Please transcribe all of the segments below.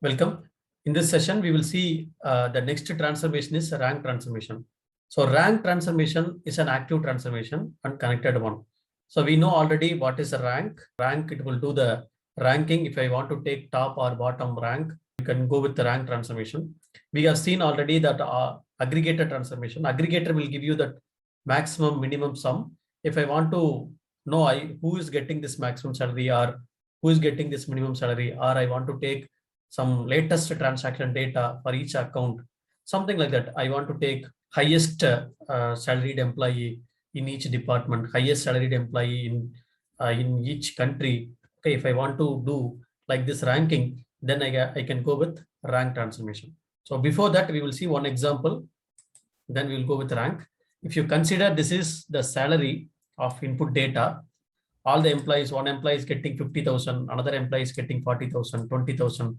Welcome. In this session, we will see the next transformation is rank transformation. So rank transformation is an active transformation and connected one. So we know already what is a rank. Rank, it will do the ranking. If I want to take top or bottom rank, you can go with the rank transformation. We have seen already that aggregator transformation. Aggregator will give you the maximum minimum sum. If I want to know who is getting this maximum salary or who is getting this minimum salary, or I want to take some latest transaction data for each account, something like that. I want to take highest salaried employee in each department, highest salaried employee in each country. Okay, if I want to do like this ranking, then I can go with rank transformation. So before that, we will see one example, then we will go with rank. If you consider this is the salary of input data, all the employees, one employee is getting 50,000, another employee is getting 40,000, 20,000.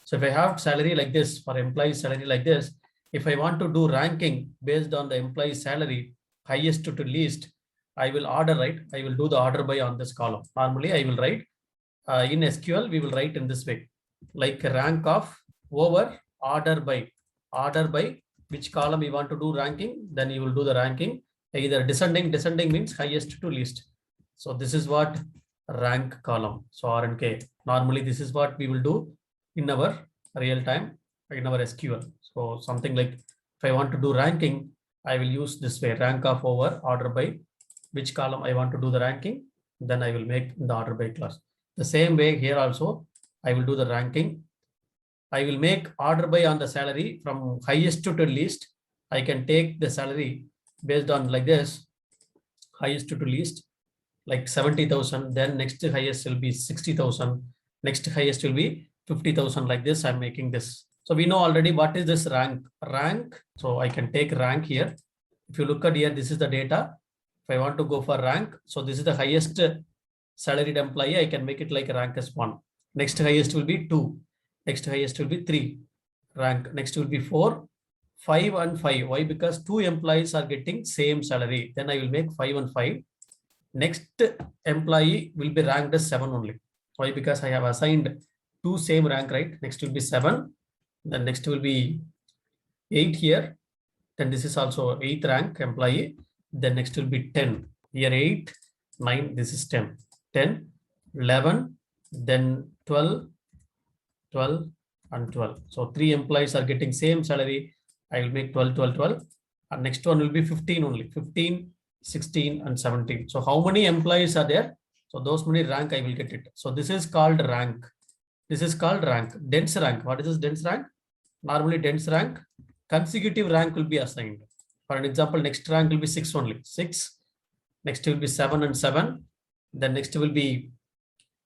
So if I have salary like this, for employee salary like this, if I want to do ranking based on the employee salary, highest to least, I will order, right? I will do the order by on this column. Normally I will write in SQL, we will write in this way, like rank of over order by which column you want to do ranking, then you will do the ranking, either descending means highest to least. So this is what rank column. So R and K. Normally this is what we will do in our real time, in our SQL. So something like if I want to do ranking, I will use this way, rank of over order by which column I want to do the ranking, then I will make the order by clause. The same way here also, I will do the ranking. I will make order by on the salary from highest to least. I can take the salary based on like this, highest to least, like 70,000, then next highest will be 60,000, next highest will be 50,000, like this. I'm making this. So we know already what is this rank. So I can take rank here. If you look at here, this is the data. If I want to go for rank, so this is the highest salaried employee. I can make it like rank as 1. Next highest will be 2. Next highest will be 3. Rank next will be 4, 5 and 5. Why? Because 2 employees are getting same salary. Then I will make 5 and 5. Next employee will be ranked as 7 only. Why? Because I have assigned 2 same rank, right? Next will be 7. Then next will be 8 here. Then this is also 8th rank employee. Then next will be 10. Here 8, 9, this is 10. 10, 11, then 12, 12 and 12. So 3 employees are getting same salary. I will make 12, 12, 12. And next one will be 15 only. 15, 16 and 17. So how many employees are there? So those many rank I will get it. So this is called rank. This is called rank. Dense rank. What is this dense rank? Normally dense rank, consecutive rank will be assigned. For an example, next rank will be 6 only. 6. Next will be 7 and 7. Then next will be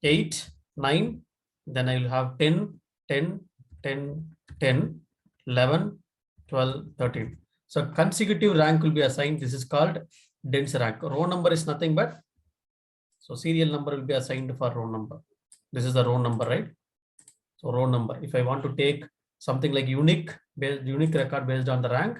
8, 9. Then I will have 10, 10, 10, 10, 11, 12, 13. So consecutive rank will be assigned. This is called dense rank. Row number is nothing but, so serial number will be assigned for row number. This is the row number, right? So row number. If I want to take something like unique record based on the rank,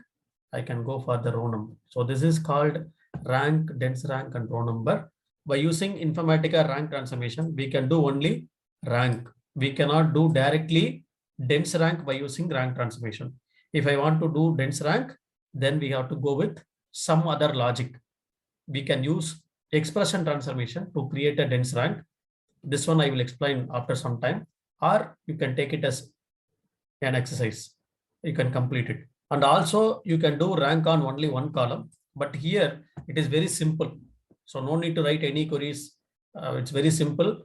I can go for the row number. So this is called rank, dense rank and row number. By using Informatica rank transformation, we can do only rank. We cannot do directly dense rank by using rank transformation. If I want to do dense rank, then we have to go with some other logic. We can use expression transformation to create a dense rank. This one I will explain after some time, or you can take it as an exercise. You can complete it. And also you can do rank on only one column, but here it is very simple. So no need to write any queries. It's very simple.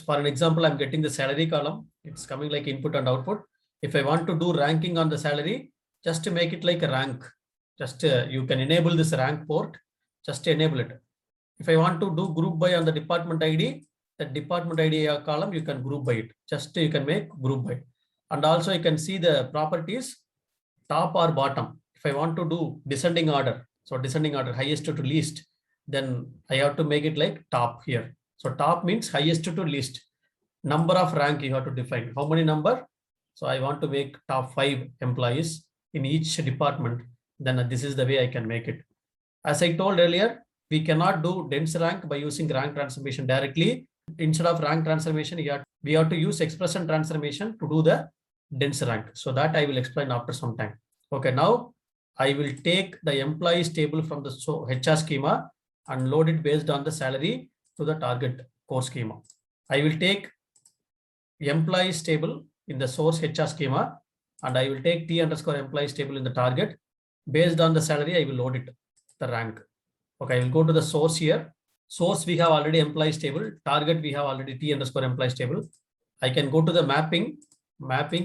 For an example, I'm getting the salary column. It's coming like input and output. If I want to do ranking on the salary, just to make it like a rank, just you can enable this rank port, just enable it. If I want to do group by on the department ID, the department ID column, you can group by it. Just you can make group by. And also you can see the properties, top or bottom. If I want to do descending order, so descending order, highest to least, then I have to make it like top here. So top means highest to least. Number of rank you have to define. How many number? So I want to make top 5 employees in each department. Then this is the way I can make it. As I told earlier, we cannot do dense rank by using rank transformation directly. Instead of rank transformation, we have to use expression transformation to do the dense rank. So that I will explain after some time. Okay, now I will take the employees table from the HR schema and load it based on the salary to the target core schema. I will take employees table in the source HR schema, and I will take T underscore employees table in the target. Based on the salary, I will load it, the rank. Okay, I will go to the source here. Source, we have already employees table. Target, we have already T underscore employees table. I can go to the mapping,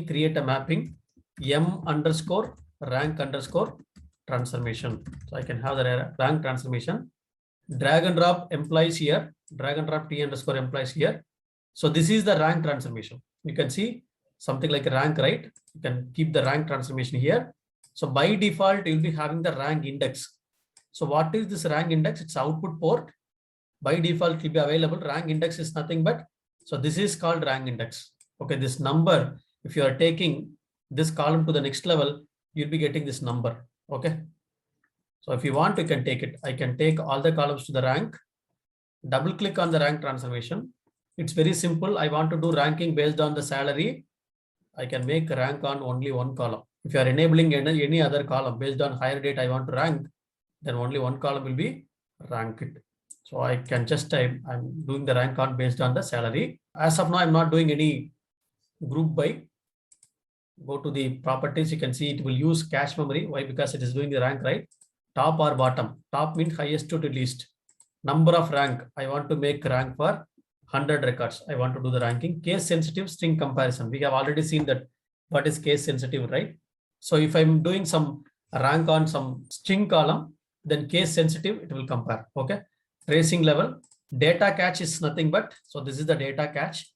create a mapping, M underscore rank underscore transformation. So I can have the rank transformation. Drag and drop employees here, drag and drop T underscore employees here. So this is the rank transformation. You can see something like a rank, right? You can keep the rank transformation here. So by default, you'll be having the rank index. So what is this rank index? It's output port. By default, it will be available. Rank index is nothing but, so this is called rank index. Okay, this number, if you are taking this column to the next level, you'll be getting this number. Okay. So if you want, you can take it. I can take all the columns to the rank, double click on the rank transformation. It's very simple. I want to do ranking based on the salary. I can make rank on only one column. If you are enabling any other column based on higher date I want to rank, then only one column will be ranked. So I can just I'm doing the rank on based on the salary. As of now, I'm not doing any group by. Go to the properties. You can see it will use cache memory. Why? Because it is doing the rank, right? Top or bottom. Top means highest to the least. Number of rank. I want to make rank for 100 records. I want to do the ranking. Case sensitive string comparison. We have already seen that what is case sensitive, right? So if I'm doing some rank on some string column, then case sensitive, it will compare. Okay. Tracing level. Data cache is nothing but, so this is the data cache.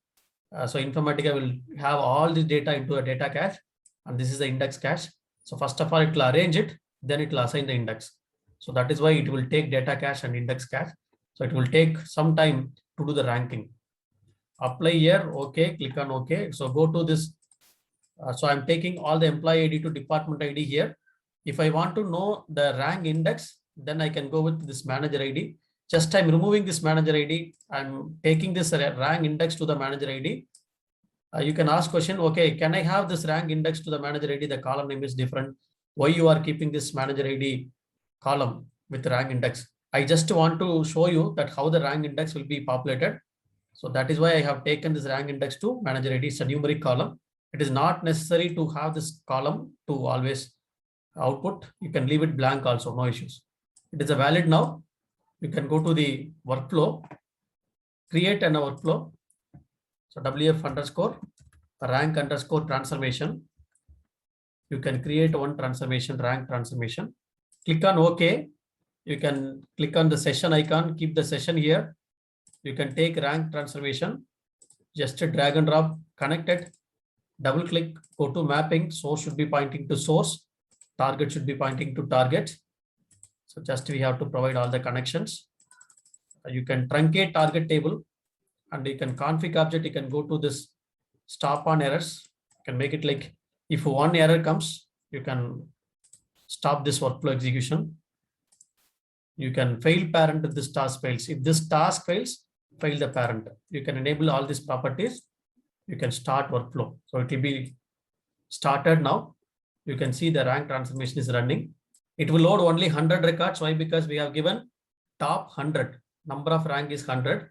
So Informatica will have all the data into a data cache, and this is the index cache. So first of all, it will arrange it, then it will assign the index. So that is why it will take data cache and index cache. So it will take some time to do the ranking. Apply here, okay, click on okay. So go to this. So I'm taking all the employee ID to department ID here. If I want to know the rank index, then I can go with this manager ID. Just I'm removing this manager ID. I'm taking this rank index to the manager ID. You can ask question, okay, can I have this rank index to the manager ID? The column name is different. Why you are keeping this manager ID column with rank index? I just want to show you that how the rank index will be populated. So that is why I have taken this rank index to manager ID. It's a numeric column. It is not necessary to have this column to always output. You can leave it blank also, no issues. It is a valid now. You can go to the workflow, create an workflow. So WF underscore rank underscore transformation. You can create one transformation, rank transformation. Click on OK. You can click on the session icon, keep the session here. You can take rank transformation, just drag and drop, connect it, double click, go to mapping. Source should be pointing to source. Target should be pointing to target. So just we have to provide all the connections. You can truncate target table, and you can config object. You can go to this stop on errors. You can make it like if one error comes, you can stop this workflow execution. You can fail parent if this task fails. If this task fails, fail the parent. You can enable all these properties. You can start workflow. So it will be started now. You can see the rank transformation is running. It will load only 100 records. Why? Because we have given top 100. Number of rank is 100.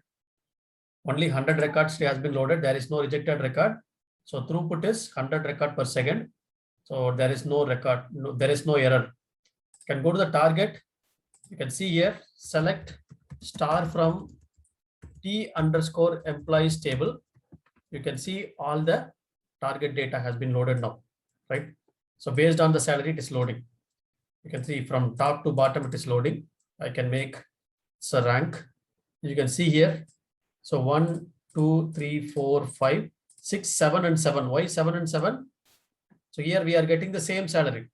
Only 100 records has been loaded. There is no rejected record. So throughput is 100 record per second. So there is no record. No, there is no error. You can go to the target. You can see here, select star from T underscore employees table. You can see all the target data has been loaded now, right? So based on the salary, it is loading. You can see from top to bottom, it is loading. I can make a rank. You can see here. So 1, 2, 3, 4, 5, 6, 7, and 7. Why 7 and 7? So here we are getting the same salary.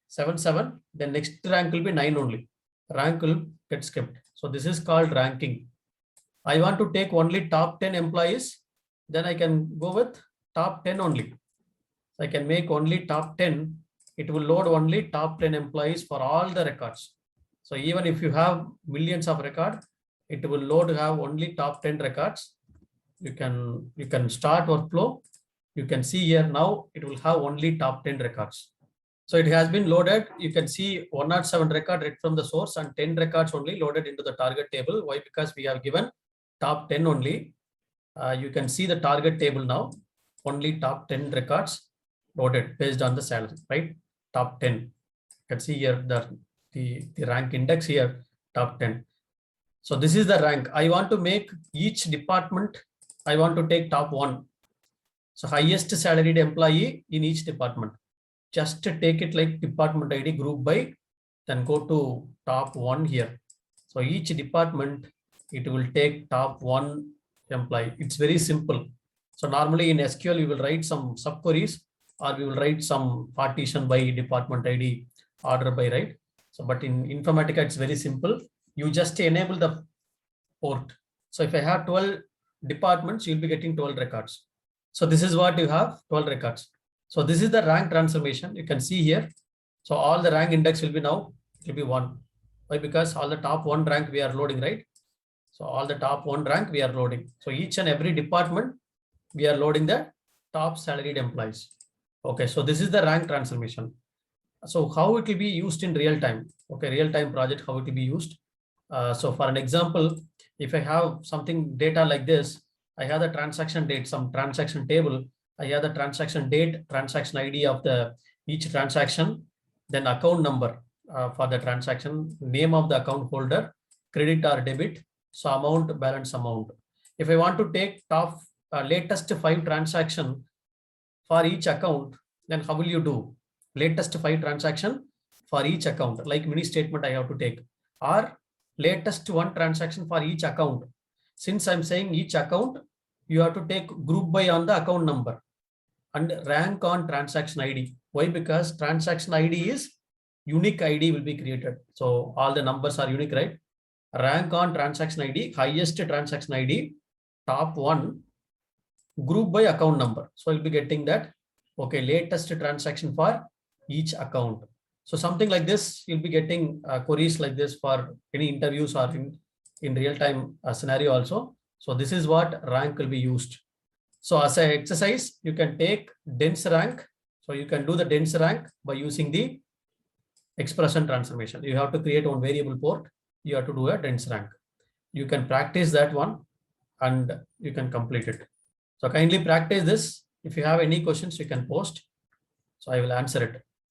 7, 7. Then next rank will be 9 only. Rank will get skipped. So this is called ranking. I want to take only top 10 employees. Then I can go with top 10 only. So I can make only top 10. It will load only top 10 employees for all the records. So even if you have millions of records, it will load have only top 10 records. You can start workflow. You can see here now it will have only top 10 records. So it has been loaded. You can see 107 record read from the source and 10 records only loaded into the target table. Why? Because we have given top 10 only. You can see the target table now. Only top 10 records loaded based on the salary, right? Top 10. You can see here the rank index here, top 10. So this is the rank. I want to make each department, I want to take top 1. So highest salaried employee in each department. Just take it like department ID group by, then go to top 1 here. So each department, it will take top 1 employee. It's very simple. So normally in SQL, we will write some subqueries or we will write some partition by department ID, order by, right? So, but in Informatica, it's very simple. You just enable the port. So if I have 12 departments, you'll be getting 12 records. So this is what you have, 12 records. So this is the rank transformation. You can see here. So all the rank index will be now, it will be 1. Why? Because all the top 1 rank we are loading, right? So all the top 1 rank we are loading. So each and every department, we are loading the top salaried employees. Okay, so this is the rank transformation. So how it will be used in real time? Okay, real time project, how it will be used. So for an example, if I have something data like this, I have the transaction date, some transaction table. I have the transaction date, transaction ID of the each transaction, then account number for the transaction, name of the account holder, credit or debit, so amount, balance amount. If I want to take top latest 5 transaction for each account, then how will you do? Latest 5 transaction for each account, like mini statement I have to take, or latest 1 transaction for each account. Since I'm saying each account, you have to take group by on the account number and rank on transaction ID. Why? Because transaction ID is unique ID will be created. So all the numbers are unique, right? Rank on transaction ID, highest transaction ID, top 1, group by account number. So you'll be getting that, okay, latest transaction for each account. So something like this, you'll be getting queries like this for any interviews or in real time scenario also. So this is what rank will be used. So as an exercise, you can take dense rank. So you can do the dense rank by using the expression transformation. You have to create one variable port. You have to do a dense rank. You can practice that one and you can complete it. So kindly practice this. If you have any questions, you can post. So I will answer it.